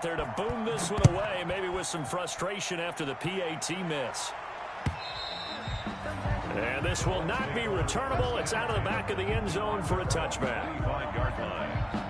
There to boom this one away, maybe with some frustration after the PAT miss. And this will not be returnable. It's out of the back of the end zone for a touchback. 25-yard line.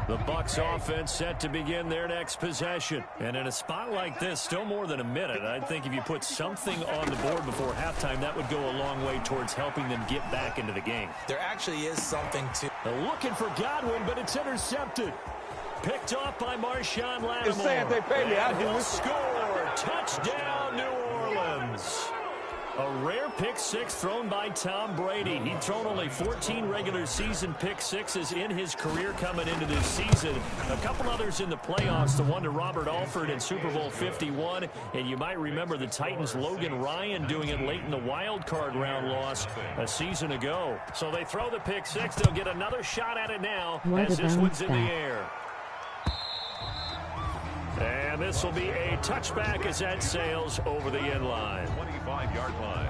The Bucs offense set to begin their next possession. And in a spot like this, still more than a minute, I think if you put something on the board before halftime, that would go a long way towards helping them get back into the game. There actually is something to... They're looking for Godwin, but it's intercepted. Picked off by Marshawn Lattimore. Just saying, they pay me. And he'll score. Touchdown, New Orleans. A rare pick six thrown by Tom Brady. He'd thrown only 14 regular season pick sixes in his career coming into this season. A couple others in the playoffs, the one to Robert Alford in Super Bowl 51. And you might remember the Titans' Logan Ryan doing it late in the wild card round loss a season ago. So they throw the pick six. They'll get another shot at it now as this one's in the air. And this will be a touchback as that sails over the end line. 25-yard line.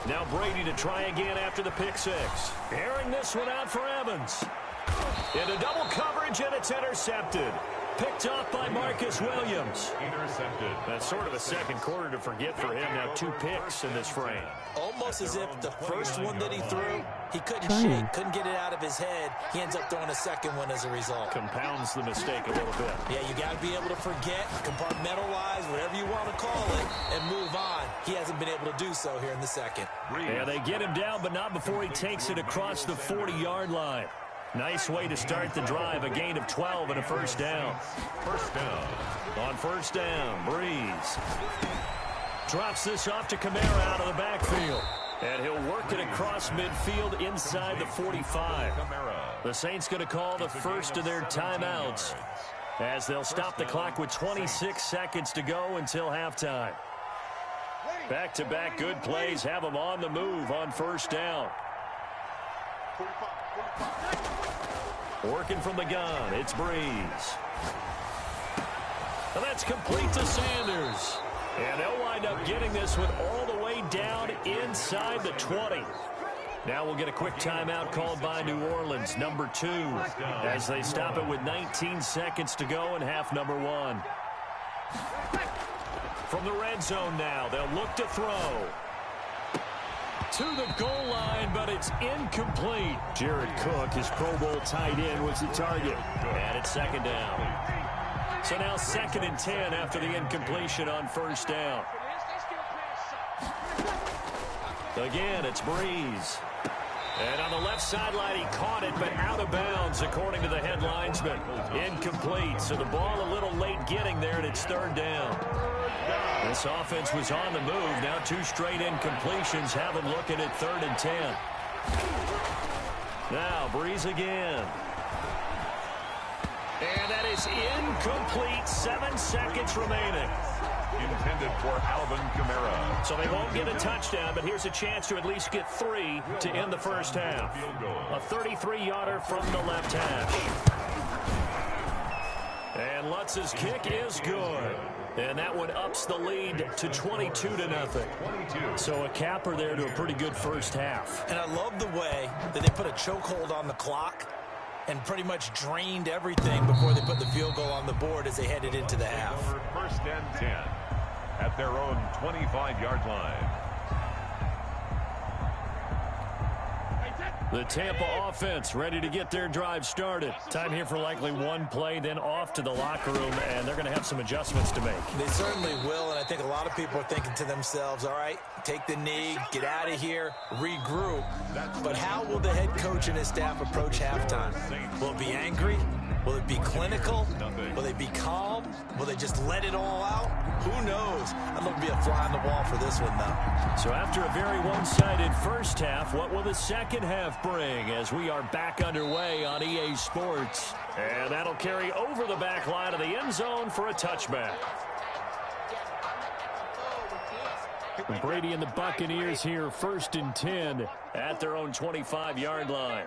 Now Brady to try again after the pick six. Airing this one out for Evans. Into double coverage, and it's intercepted. Picked off by Marcus Williams. Intercepted. That's sort of a second quarter to forget for him. Now 2 picks in this frame. Almost as if the first one that he threw, he couldn't shake, couldn't get it out of his head. He ends up throwing a second one as a result. Compounds the mistake a little bit. Yeah, you got to be able to forget, compartmentalize, whatever you want to call it, and move on. He hasn't been able to do so here in the second. Yeah, they get him down, but not before he takes it across the 40-yard line. Nice way to start the drive, a gain of 12 and a first down. First down. On first down, Breeze drops this off to Kamara out of the backfield. And he'll work it across midfield inside the 45. The Saints going to call the first of their timeouts as they'll stop the clock with 26 seconds to go until halftime. Back-to-back good plays have them on the move on first down. Working from the gun, it's Breeze. And that's complete to Sanders. And they'll wind up getting this one all the way down inside the 20. Now we'll get a quick timeout called by New Orleans, number 2, as they stop it with 19 seconds to go in half number 1. From the red zone now, they'll look to throw. To the goal line, but it's incomplete. Jared Cook, his Pro Bowl tight end, was the target. And it's second down. So now 2nd and 10 after the incompletion on first down. Again, it's Breeze. And on the left sideline, he caught it, but out of bounds, according to the headlinesman. Incomplete, so the ball a little late getting there, and it's 3rd down. This offense was on the move. Now 2 straight incompletions have them looking at 3rd and 10. Now Breeze again. And that is incomplete. 7 seconds remaining. Intended for Alvin Kamara. So they won't get a touchdown, but here's a chance to at least get 3 to end the first half. A 33-yarder from the left hash. And Lutz's kick is good. And that one ups the lead to 22-0. So a capper there to a pretty good first half. And I love the way that they put a chokehold on the clock and pretty much drained everything before they put the field goal on the board as they headed into the half. First and 10 at their own 25-yard line. The Tampa offense ready to get their drive started. Time here for likely 1 play, then off to the locker room, and they're going to have some adjustments to make. They certainly will, and I think a lot of people are thinking to themselves, all right, take the knee, get out of here, regroup. But how will the head coach and his staff approach halftime? Will it be angry? Will it be clinical? Will they be calm? Will they just let it all out? Who knows? I'd love to be a fly on the wall for this one, though. So after a very one-sided first half, what will the second half bring as we are back underway on EA Sports? And that'll carry over the back line of the end zone for a touchback. Brady and the Buccaneers here, 1st and 10 at their own 25-yard line.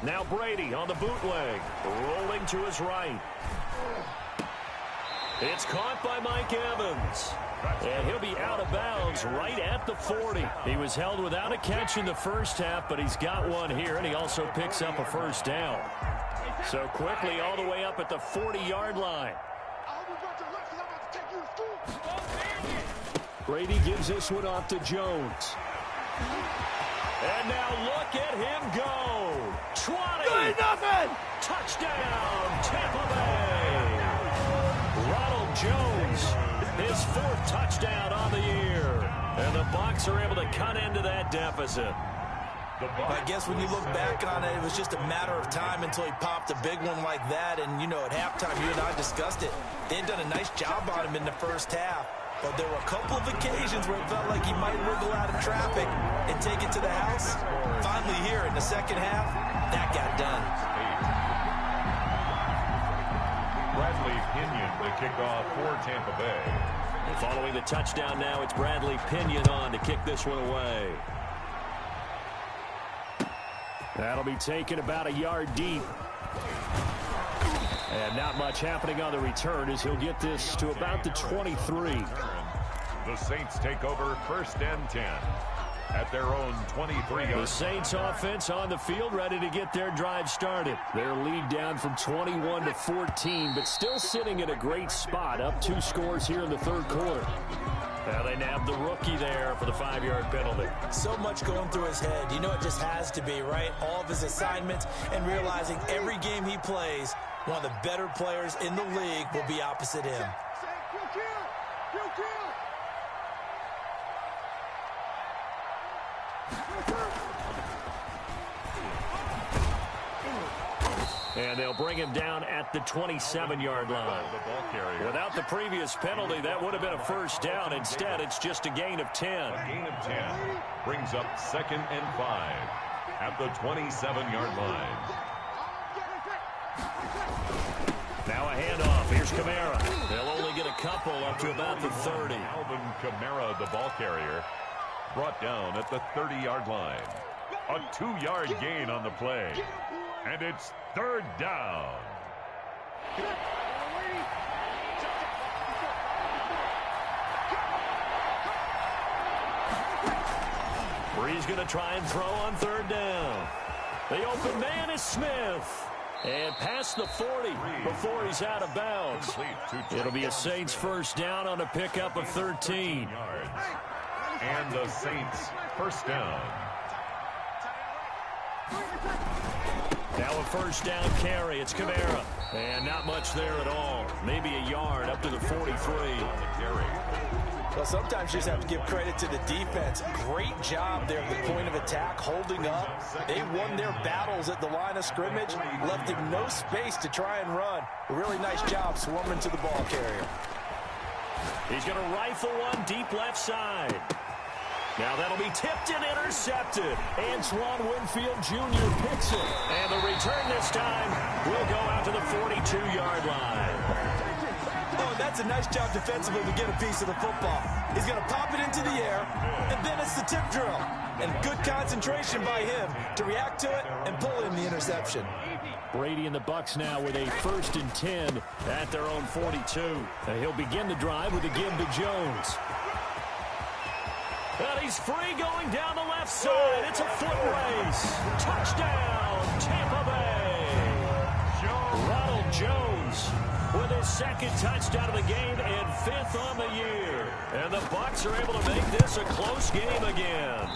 Now Brady on the bootleg, rolling to his right. It's caught by Mike Evans. And he'll be out of bounds right at the 40. He was held without a catch in the first half, but he's got one here, and he also picks up a first down. So quickly all the way up at the 40-yard line. Brady gives this one off to Jones. And now look at him go. 20. Touchdown, Tampa Bay. Ronald Jones, his 4th touchdown on the year. And the Bucs are able to cut into that deficit. I guess when you look back on it, it was just a matter of time until he popped a big one like that. And, you know, at halftime, you and I discussed it. They had done a nice job on him in the first half. But there were a couple of occasions where it felt like he might wriggle out of traffic and take it to the house. Finally here in the second half, that got done. Bradley Pinion to kick off for Tampa Bay. And following the touchdown now, it's Bradley Pinion on to kick this one away. That'll be taken about a yard deep. And not much happening on the return as he'll get this to about the 23. The Saints take over 1st and 10 at their own 23-yard. The Saints offense on the field, ready to get their drive started. Their lead down from 21 to 14, but still sitting at a great spot, up 2 scores here in the 3rd quarter. Now they nabbed the rookie there for the 5-yard penalty. So much going through his head. You know it just has to be, right? All of his assignments and realizing every game he plays, one of the better players in the league will be opposite him. And they'll bring him down at the 27-yard line. Without the previous penalty, that would have been a first down. Instead, it's just a gain of 10. A gain of 10 brings up 2nd and 5 at the 27-yard line. Now a handoff. Here's Kamara. They'll only get a couple up to about the 30. Alvin Kamara, the ball carrier, brought down at the 30-yard line. A 2-yard gain on the play. And it's 3rd down. Bree's going to try and throw on 3rd down. The open man is Smith. And past the 40 before he's out of bounds. It'll be a Saints first down on a pickup of 13. And the Saints first down. Now a first down carry. It's Kamara. And not much there at all. Maybe a yard up to the 43. Well, sometimes you just have to give credit to the defense. Great job there at the point of attack, holding up. They won their battles at the line of scrimmage, left him no space to try and run. A really nice job swarming to the ball carrier. He's going to rifle one deep left side. Now that'll be tipped and intercepted. Antoine Winfield Jr. picks it. And the return this time will go out to the 42-yard line. Oh, that's a nice job defensively to get a piece of the football. He's going to pop it into the air, and then it's the tip drill. And good concentration by him to react to it and pull in the interception. Brady and the Bucs now with a 1st and 10 at their own 42. He'll begin the drive with a give to Jones. And he's free going down the left side. It's a foot race. Touchdown, Tampa Bay. Ronald Jones with his 2nd touchdown of the game and 5th on the year. And the Bucs are able to make this a close game again.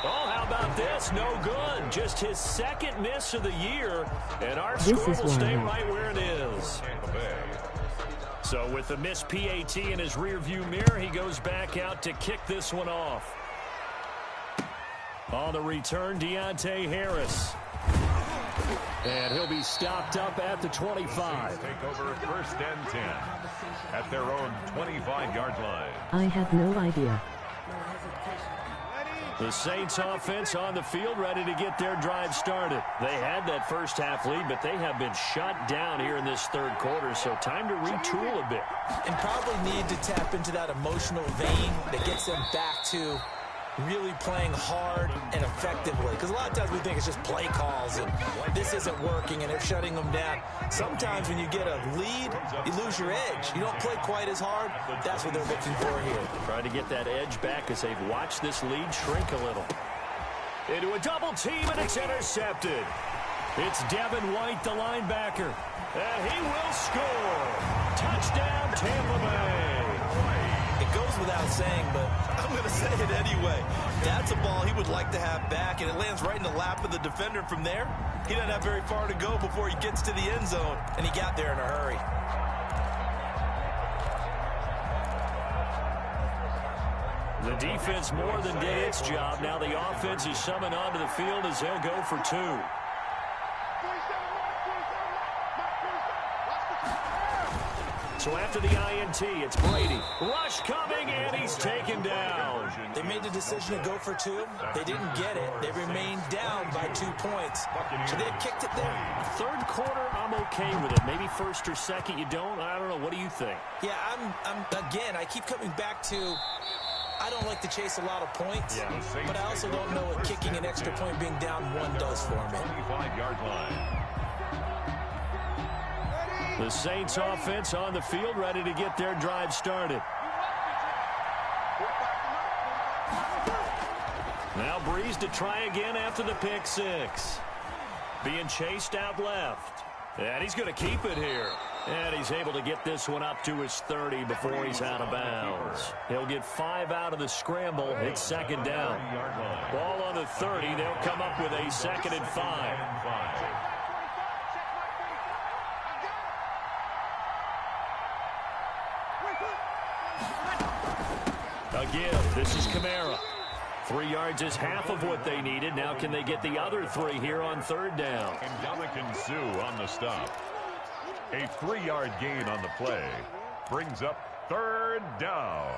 Oh, how about this? No good. Just his 2nd miss of the year. And our score will stay right where it is. So with the missed PAT in his rearview mirror, he goes back out to kick this one off. On the return, Deontay Harris. And he'll be stopped up at the 25. Take over 1st and 10 at their own 25-yard line. I have no idea. The Saints offense on the field, ready to get their drive started. They had that first half lead, but they have been shut down here in this third quarter, so time to retool a bit. And probably need to tap into that emotional vein that gets them back to really playing hard and effectively. Because a lot of times we think it's just play calls and this isn't working and they're shutting them down. Sometimes when you get a lead, you lose your edge. You don't play quite as hard. That's what they're looking for here. Trying to get that edge back as they've watched this lead shrink a little. Into a double team, and it's intercepted. It's Devin White, the linebacker. And he will score. Touchdown, Tampa Bay. It goes without saying, but I'm going to say it anyway. That's a ball he would like to have back, and it lands right in the lap of the defender. From there, he doesn't have very far to go before he gets to the end zone, and he got there in a hurry. The defense more than did its job. Now the offense is summoned onto the field as they'll go for two. So after the INT, it's Brady. Rush coming, and he's taken down. They made the decision to go for two. They didn't get it. They remained down by 2 points. So they kicked it there. Third quarter, I'm okay with it. Maybe first or second, you don't. I don't know. What do you think? Yeah, again, I keep coming back to I don't like to chase a lot of points, but I also don't know what kicking an extra point being down 1 does for me. 25-yard line. The Saints offense on the field, ready to get their drive started. Now Breeze to try again after the pick six. Being chased out left. And he's going to keep it here. And he's able to get this one up to his 30 before he's out of bounds. He'll get 5 out of the scramble. It's second down. Ball on the 30. They'll come up with a 2nd and 5. Again, this is Kamara. 3 yards is half of what they needed. Now can they get the other 3 here on third down? And Dominican Sue on the stop. A 3-yard gain on the play brings up third down.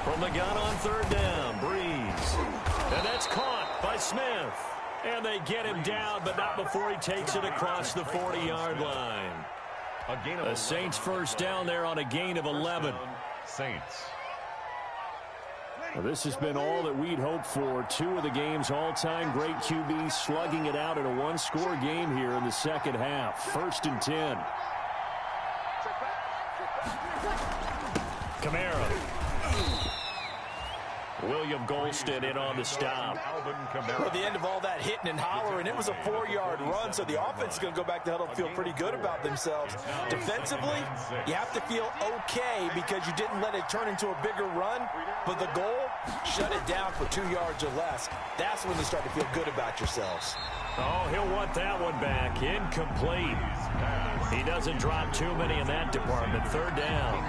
From the gun on third down, Breeze. And that's caught by Smith. And they get him down, but not before he takes it across the 40-yard line. The Saints first down there on a gain of 11. Saints. Well, this has been all that we'd hoped for. 2 of the game's all-time great QBs slugging it out in a 1-score game here in the second half. 1st and 10. Kamara. William Golston in on the stop. At the end of all that hitting and hollering, it was a 4-yard run, so the offense is going to go back to huddle and feel pretty good about themselves. Defensively, you have to feel okay because you didn't let it turn into a bigger run, but the goal, shut it down for 2 yards or less. That's when you start to feel good about yourselves. Oh, he'll want that one back. Incomplete. He doesn't drop too many in that department. Third down.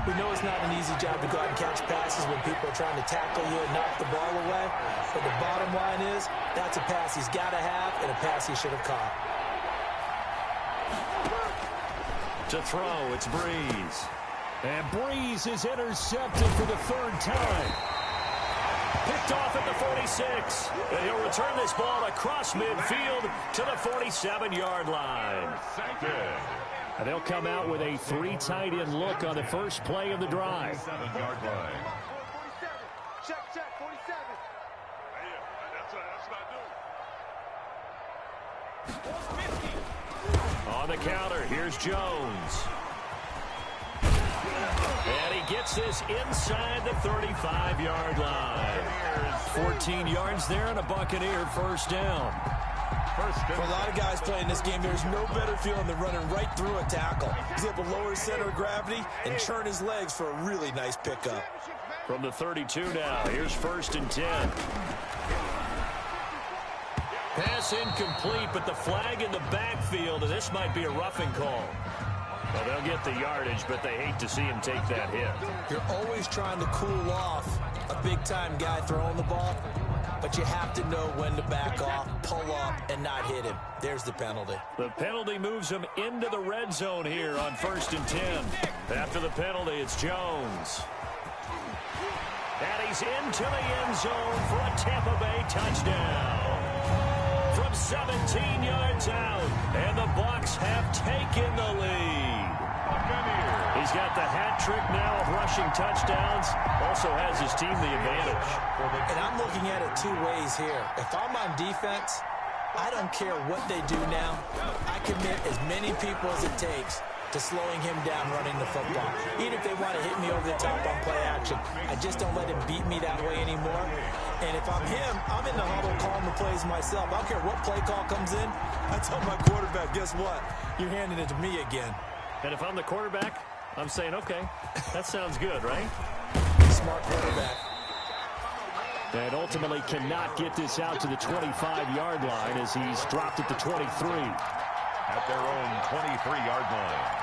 We know it's not an easy job to go out and catch passes when people are trying to tackle you and knock the ball away. But the bottom line is, that's a pass he's got to have and a pass he should have caught. To throw, it's Breeze. And Breeze is intercepted for the 3rd time. Picked off at the 46. And he'll return this ball across midfield to the 47-yard line. And they'll come out with a 3 tight end look on the first play of the drive. 7-yard line. Check, 47. On the counter, here's Jones. And he gets this inside the 35-yard line. 14 yards there and a Buccaneer first down. For a lot of guys playing this game, there's no better feeling than running right through a tackle. He's able to lower his center of gravity and churn his legs for a really nice pickup. From the 32 now, here's 1st and 10. Pass incomplete, but the flag in the backfield, and this might be a roughing call. Well, they'll get the yardage, but they hate to see him take that hit. You're always trying to cool off a big-time guy throwing the ball, but you have to know when to back off, pull up, and not hit him. There's the penalty. The penalty moves him into the red zone here on 1st and 10. After the penalty, it's Jones. And he's into the end zone for a Tampa Bay touchdown. From 17 yards out, and the Bucs have taken the lead. He's got the hat trick now of rushing touchdowns. Also has his team the advantage. And I'm looking at it two ways here. If I'm on defense, I don't care what they do now. I commit as many people as it takes to slowing him down running the football. Even if they want to hit me over the top on play action, I just don't let him beat me that way anymore. And if I'm him, I'm in the huddle calling the plays myself. I don't care what play call comes in. I tell my quarterback, guess what? You're handing it to me again. And if I'm the quarterback, I'm saying, okay, that sounds good, right? Smart quarterback. And ultimately cannot get this out to the 25-yard line as he's dropped at the 23. At their own 23-yard line.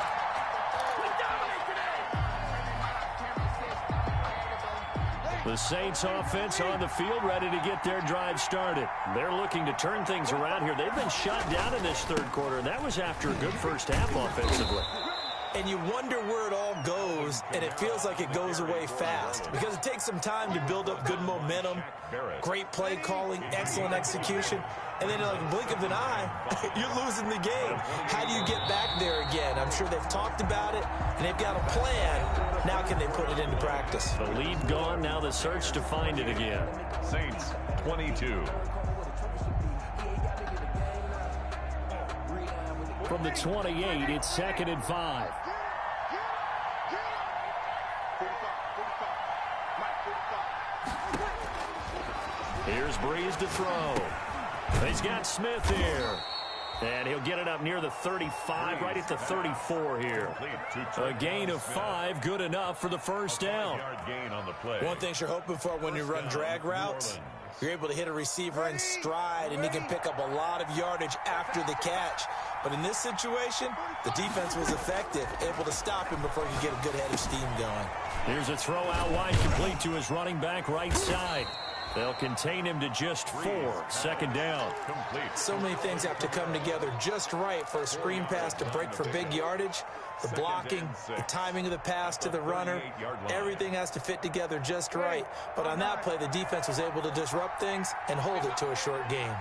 The Saints offense on the field ready to get their drive started. They're looking to turn things around here. They've been shut down in this third quarter, and that was after a good first half offensively. And you wonder where it all goes, and it feels like it goes away fast because it takes some time to build up good momentum, great play calling, excellent execution, and then in like a blink of an eye, you're losing the game. How do you get back there again? I'm sure they've talked about it, and they've got a plan. Now can they put it into practice? The lead gone, now the search to find it again. Saints 22. From the 28, it's 2nd and 5. Here's Breeze to throw. He's got Smith here. And he'll get it up near the 35, right at the 34 here. A gain of 5, good enough for the first down. One thing you're hoping for when you run drag routes, you're able to hit a receiver in stride, and he can pick up a lot of yardage after the catch. But in this situation, the defense was effective, able to stop him before he could get a good head of steam going. Here's a throw out wide, complete to his running back right side. They'll contain him to just 4. 2nd down. So many things have to come together just right for a screen pass to break for big yardage. The blocking, the timing of the pass to the runner, everything has to fit together just right. But on that play, the defense was able to disrupt things and hold it to a short gain.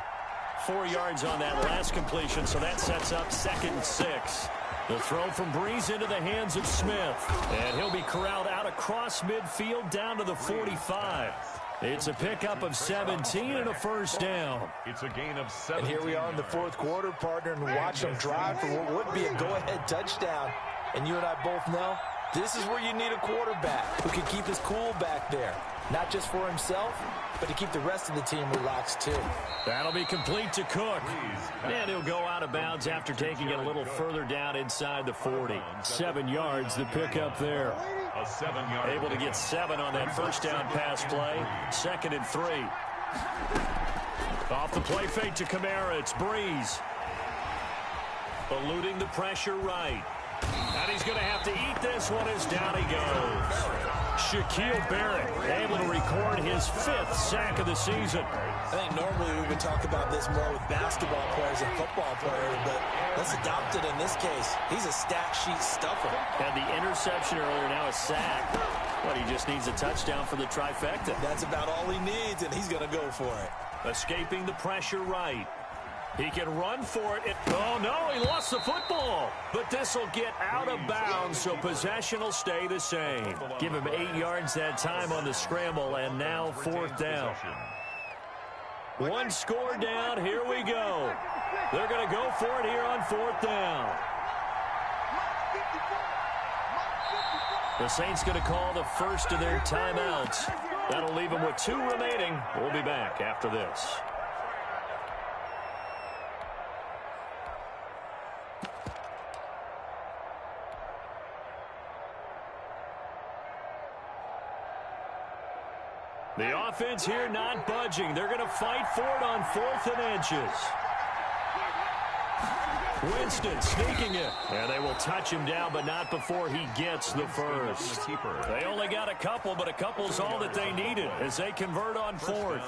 4 yards on that last completion, so that sets up 2nd and 6. The throw from Breeze into the hands of Smith. And he'll be corralled out across midfield down to the 45. It's a pickup of 17 and a first down. It's a gain of 7. And here we are in the fourth quarter, partner, and watch them drive for what would be a go-ahead touchdown. And you and I both know this is where you need a quarterback who can keep his cool back there. Not just for himself, but to keep the rest of the team relaxed too. That'll be complete to Cook. And he'll go out of bounds after taking it a little further down inside the 40. 7 yards, the pickup there. A 7-yard. Able to get 7 on that first down pass play. 2nd and 3. Off the play fake to Kamara, it's Breeze. Eluding the pressure right. And he's going to have to eat this one as down he goes. Shaquille Barrett able to record his 5th sack of the season. I think normally we would talk about this more with basketball players and football players, but let's adopt it in this case. He's a stat sheet stuffer. Had the interception earlier, now a sack. But he just needs a touchdown for the trifecta. That's about all he needs, and he's going to go for it. Escaping the pressure right. He can run for it. Oh, no, he lost the football. But this will get out of bounds, so possession will stay the same. Give him 8 yards that time on the scramble, and now 4th down. 1 score down, here we go. They're going to go for it here on 4th down. The Saints going to call the first of their timeouts. That'll leave them with 2 remaining. We'll be back after this. The offense here not budging. They're going to fight for it on 4th and inches. Winston sneaking it. And they will touch him down, but not before he gets the first. They only got a couple, but a couple's all that they needed as they convert on fourth.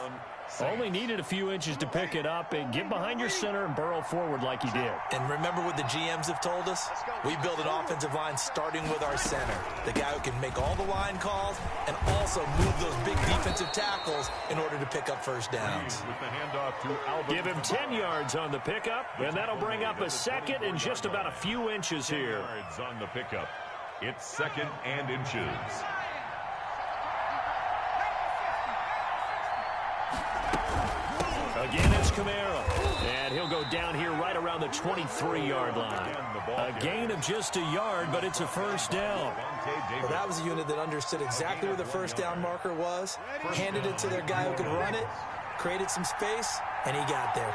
Only needed a few inches to pick it up and get behind your center and burrow forward like he did. And remember what the GMs have told us? We build an offensive line starting with our center, the guy who can make all the line calls and also move those big defensive tackles in order to pick up first downs. Give him 10 yards on the pickup, and that'll bring up a second and just about a few inches here. Yards on the pickup. It's second and inches. Again, it's Kamara. And he'll go down here right around the 23-yard line. A gain of just a yard, but it's a first down. Well, that was a unit that understood exactly where the first down marker was, handed it to their guy who could run it, created some space, and he got there.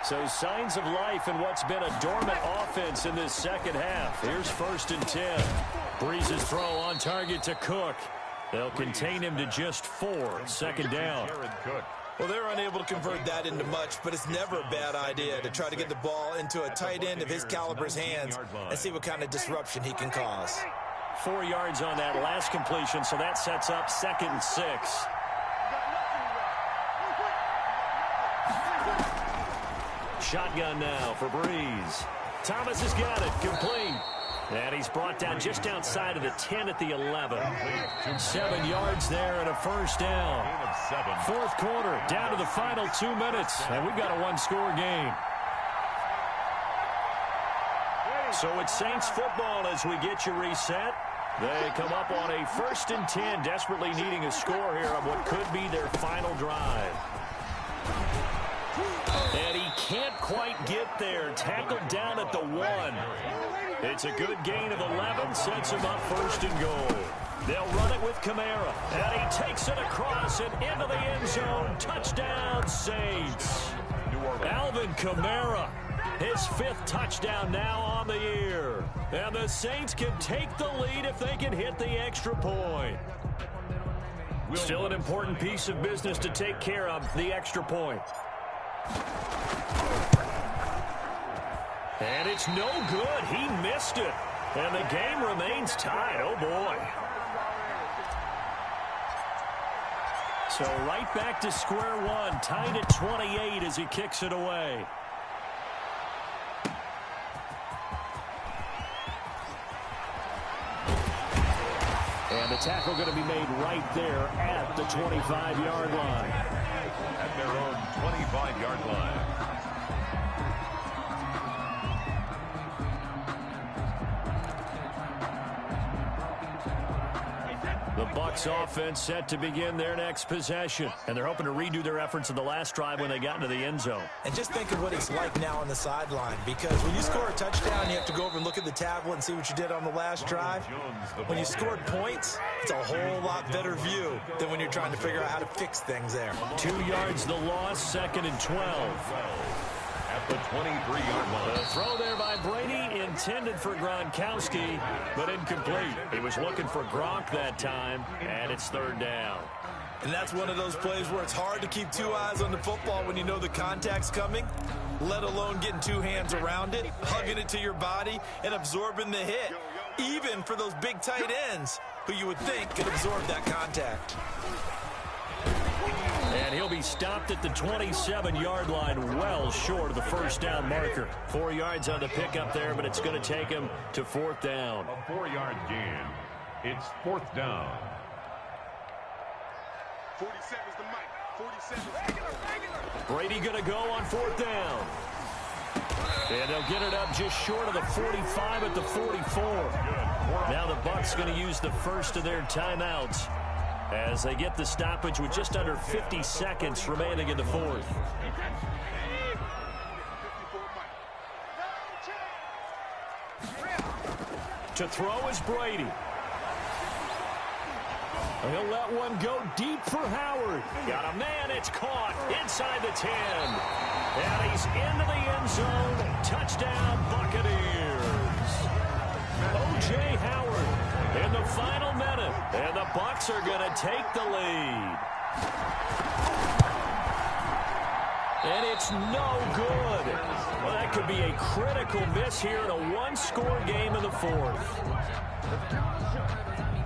So signs of life in what's been a dormant offense in this second half. Here's 1st and 10. Breeze's throw on target to Cook. They'll contain him to just 4. Second down. Well, they're unable to convert that into much, but it's never a bad idea to try to get the ball into a tight end of his caliber's hands and see what kind of disruption he can cause. 4 yards on that last completion, so that sets up 2nd and 6. Shotgun now for Breeze. Thomas has got it, complete. And he's brought down just outside of the 10 at the 11. 7 yards there and a first down. 4th quarter, down to the final 2 minutes, and we've got a one-score game. So it's Saints football as we get you reset. They come up on a 1st and 10, desperately needing a score here on what could be their final drive. And he can't quite get there. Tackled down at the 1. It's a good gain of 11, sets him up 1st and goal. They'll run it with Kamara, and he takes it across and into the end zone. Touchdown, Saints. Alvin Kamara, his 5th touchdown now on the year. And the Saints can take the lead if they can hit the extra point. Still an important piece of business to take care of, the extra point. And it's no good. He missed it. And the game remains tied. Oh, boy. So right back to square one. Tied at 28 as he kicks it away. And the tackle going to be made right there at the 25-yard line. At their own 25-yard line. The Bucs offense set to begin their next possession. And they're hoping to redo their efforts in the last drive when they got into the end zone. And just think of what it's like now on the sideline, because when you score a touchdown, you have to go over and look at the tablet and see what you did on the last drive. When you scored points, it's a whole lot better view than when you're trying to figure out how to fix things there. 2 yards the loss, 2nd and 12. At the 23-yard line. The throw there by Brady intended for Gronkowski, but incomplete. He was looking for Gronk that time, and it's 3rd down. And that's one of those plays where it's hard to keep 2 eyes on the football when you know the contact's coming, let alone getting 2 hands around it, hugging it to your body, and absorbing the hit, even for those big tight ends who you would think could absorb that contact. And he'll be stopped at the 27-yard line, well short of the first down marker. 4 yards on the pickup there, but it's going to take him to 4th down. A 4-yard gain. It's 4th down. 47's the mic. 47. Brady going to go on 4th down. And they'll get it up just short of the 45 at the 44. Now the Bucs going to use the first of their timeouts as they get the stoppage with just under 50 seconds remaining in the 4th. To throw is Brady. He'll let one go deep for Howard. Got a man, it's caught inside the 10. And he's into the end zone. Touchdown, Buccaneers. O.J. Howard in the final minute. And the Bucs are going to take the lead. And it's no good. Well, that could be a critical miss here in a one-score game in the fourth.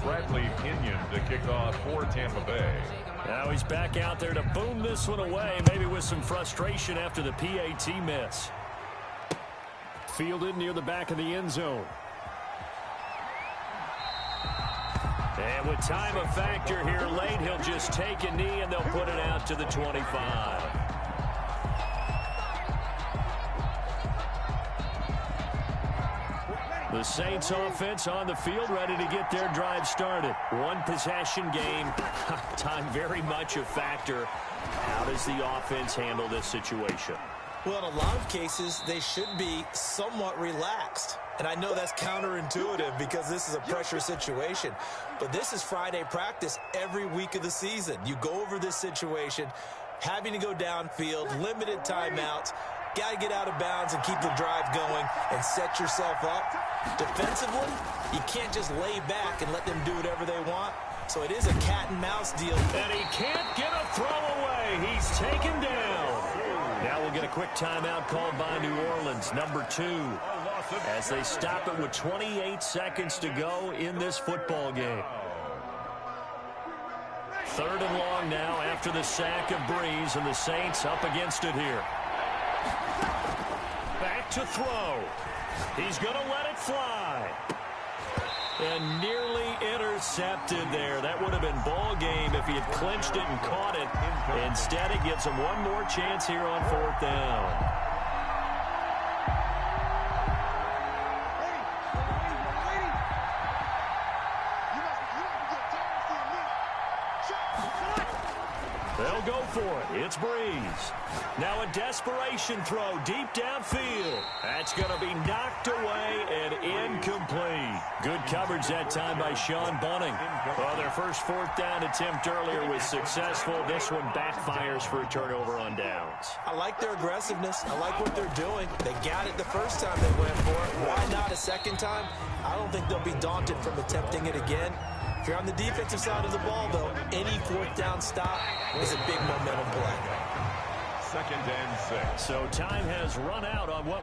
Bradley Pinion to kick off for Tampa Bay. Now he's back out there to boom this one away, maybe with some frustration after the PAT miss. Fielded near the back of the end zone. And with time a factor here late, he'll just take a knee and they'll put it out to the 25. The Saints offense on the field, ready to get their drive started. One possession game. Time very much a factor. How does the offense handle this situation? Well, in a lot of cases, they should be somewhat relaxed. And I know that's counterintuitive because this is a pressure situation. But this is Friday practice every week of the season. You go over this situation, having to go downfield, limited timeouts, got to get out of bounds and keep the drive going and set yourself up. Defensively, you can't just lay back and let them do whatever they want. So it is a cat and mouse deal. And he can't get a throw away. He's taken down. Now we'll get a quick timeout called by New Orleans, number 2, as they stop it with 28 seconds to go in this football game. 3rd and long now after the sack of Breeze, and the Saints up against it here. Back to throw. He's going to let it fly. And nearly intercepted there. That would have been ball game if he had clinched it and caught it. Instead, it gives him one more chance here on 4th down. They'll go for it. It's Breeze. Now a desperation throw deep downfield. That's going to be knocked away and incomplete. Good coverage that time by Sean Bunting. Well, their first 4th down attempt earlier was successful. This one backfires for a turnover on downs. I like their aggressiveness. I like what they're doing. They got it the first time they went for it. Why not a second time? I don't think they'll be daunted from attempting it again. If you're on the defensive side of the ball, though, any 4th down stop is a big momentum play. 2nd and 6. So time has run out on what